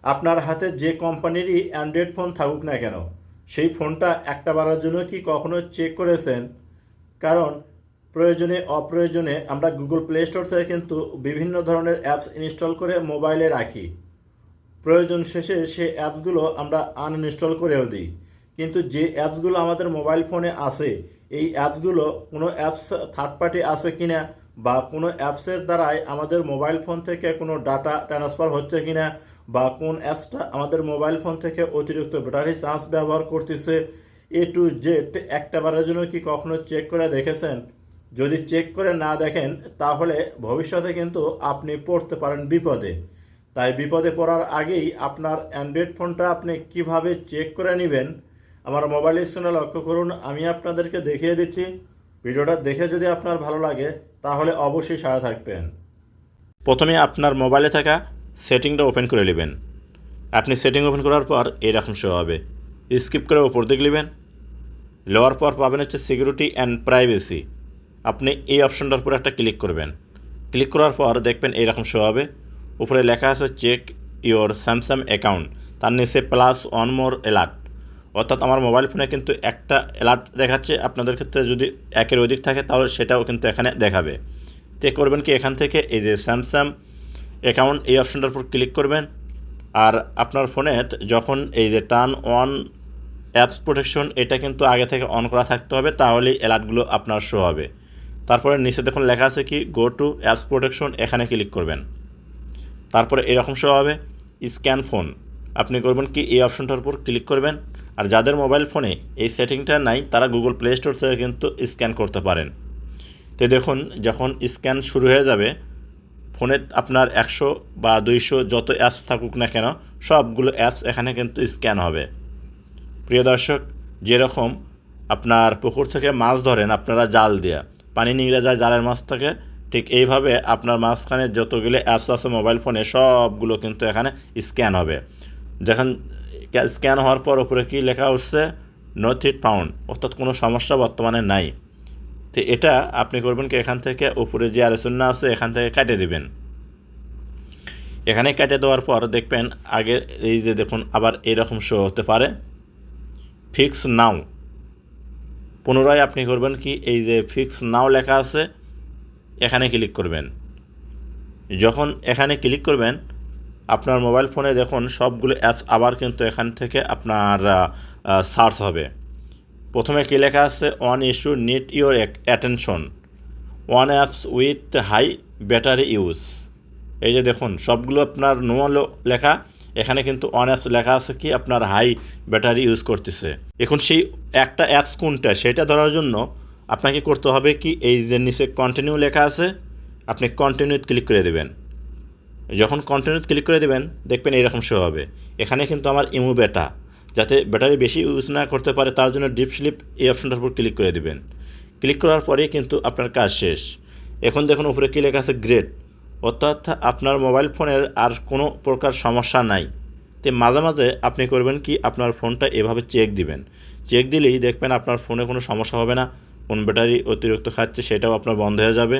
আপনার হাতে যে কোম্পানিরই অ্যান্ড্রয়েড ফোন থাকুক না কেন, সেই ফোনটা একটা বারের জন্য কি কখনো চেক করেছেন? কারণ প্রয়োজনে অপ্রয়োজনে আমরা গুগল প্লে স্টোর থেকে কিন্তু বিভিন্ন ধরনের অ্যাপস ইনস্টল করে মোবাইলে রাখি। প্রয়োজন শেষে সেই অ্যাপসগুলো আমরা আনইনস্টল করেও দিই। কিন্তু যে অ্যাপসগুলো আমাদের মোবাইল ফোনে আছে, এই অ্যাপসগুলো কোনো অ্যাপস থার্ড পার্টি আছে কিনা, বা কোনো অ্যাপসের দ্বারাই আমাদের মোবাইল ফোন থেকে কোনো ডাটা ট্রান্সফার হচ্ছে কিনা, বা কোন অ্যাপসটা আমাদের মোবাইল ফোন থেকে অতিরিক্ত ব্যাটারি চার্জ ব্যবহার করতেছে, এ টু জেড একটা বারের জন্য কি কখনো চেক করে দেখেছেন? যদি চেক করে না দেখেন, তাহলে ভবিষ্যতে কিন্তু আপনি পড়তে পারেন বিপদে। তাই বিপদে পড়ার আগেই আপনার অ্যান্ড্রয়েড ফোনটা আপনি কিভাবে চেক করে নেবেন, আমার মোবাইল স্ক্রিনে লক্ষ্য করুন। আমি আপনাদেরকে দেখিয়ে দিচ্ছি। ভিডিওটা দেখে যদি আপনার ভালো লাগে, তাহলে অবশ্যই সাথে থাকবেন। প্রথমে আপনার মোবাইলে থাকা সেটিংটা ওপেন করে নেবেন। আপনি সেটিং ওপেন করার পর এরকম শো হবে। স্কিপ করে ওপর দিকে নেবেন। লওয়ার পর পাবেন হচ্ছে সিকিউরিটি অ্যান্ড প্রাইভেসি। আপনি এই অপশনটার উপর একটা ক্লিক করবেন। ক্লিক করার পর দেখবেন এইরকম শো হবে। উপরে লেখা আছে চেক ইওর স্যামসাং অ্যাকাউন্ট, তার নিচে প্লাস ওয়ান মোর অ্যালার্ট। অর্থাৎ আমার মোবাইল ফোনে কিন্তু একটা অ্যালার্ট দেখাচ্ছে, আপনাদের ক্ষেত্রে যদি একের অধিক থাকে তাহলে সেটাও কিন্তু এখানে দেখাবে। তো করবেন কি, এখান থেকে এই যে স্যামসাং অ্যাকাউন্ট এই অপশনটার উপর ক্লিক করবেন। আর আপনার ফোনে যখন এই যে টার্ন অন অ্যাপস প্রোটেকশন, এটা কিন্তু আগে থেকে অন করা থাকতে হবে, তাহলেই অ্যালার্টগুলো আপনার শো হবে। তারপরে নিচে দেখুন লেখা আছে কি গো টু অ্যাপস প্রোটেকশন, এখানে ক্লিক করবেন। তারপরে এরকম শো হবে স্ক্যান ফোন। আপনি করবেন কি এই অপশনটার উপর ক্লিক করবেন। আর যাদের মোবাইল ফোনে এই সেটিংটা নাই, তারা গুগল প্লে স্টোর থেকে কিন্তু স্ক্যান করতে পারেন। তো দেখুন, যখন স্ক্যান শুরু হয়ে যাবে, ফোনে আপনার 100 বা 200 যত অ্যাপস থাকুক না কেন, সবগুলো অ্যাপস এখানে কিন্তু স্ক্যান হবে। প্রিয় দর্শক, যেরকম আপনার পুকুর থেকে মাছ ধরেন আপনারা জাল দিয়ে, পানি নিংড়ে যায় জালের মাছ থেকে, ঠিক এইভাবে আপনার মাঝখানে যতগুলো অ্যাপস আছে মোবাইল ফোনে, সবগুলো কিন্তু এখানে স্ক্যান হবে। দেখেন স্ক্যান হওয়ার পর উপরে কী লেখা উঠছে, নো থ্রেট ফাউন্ড, অর্থাৎ কোনো সমস্যা বর্তমানে নাই। তো এটা আপনি করবেন কি, এখান থেকে উপরে যে আলোচনা আছে এখান থেকে কেটে দিবেন। এখানে কেটে দেওয়ার পর দেখবেন আগে এই যে দেখুন আবার এরকম শো হতে পারে ফিক্স নাও। পুনরায় আপনি করবেন কি, এই যে ফিক্স নাও লেখা আছে এখানে ক্লিক করবেন। যখন এখানে ক্লিক করবেন, আপনার মোবাইল ফোনে দেখুন সবগুলো অ্যাপস আবার কিন্তু এখান থেকে আপনার সার্চ হবে। প্রথমে কী লেখা আছে, one issue need your attention, one apps with high battery use. এই যে দেখুন সবগুলো আপনার নো লেখা, এখানে কিন্তু অন অ্যাপস লেখা আছে কি আপনার হাই ব্যাটারি ইউজ করতেছে। এখন সেই একটা অ্যাপস কোনটা সেটা ধরার জন্য আপনাকে করতে হবে কি, এই যে নিচে কন্টিনিউ লেখা আছে, আপনি কন্টিনিউতে ক্লিক করে দেবেন। যখন কন্টিনিউতে ক্লিক করে দেবেন, দেখবেন এইরকম শো হবে। এখানে কিন্তু আমার ইমু বেটা, যাতে ব্যাটারি বেশি ইউজ না করতে পারে তার জন্য ডিপ স্লিপ এই অপশনটার উপর ক্লিক করে দেবেন। ক্লিক করার পরেই কিন্তু আপনার কাজ শেষ। এখন দেখুন উপরে কী লেখা আছে, গ্রেট, অর্থাৎ আপনার মোবাইল ফোনের আর কোনো প্রকার সমস্যা নাই। তো মাঝে মাঝে আপনি করবেন কি, আপনার ফোনটা এভাবে চেক দিবেন। চেক দিলেই দেখবেন আপনার ফোনে কোনো সমস্যা হবে না, কোন ব্যাটারি অতিরিক্ত খাচ্ছে সেটাও আপনার বন্ধ হয়ে যাবে।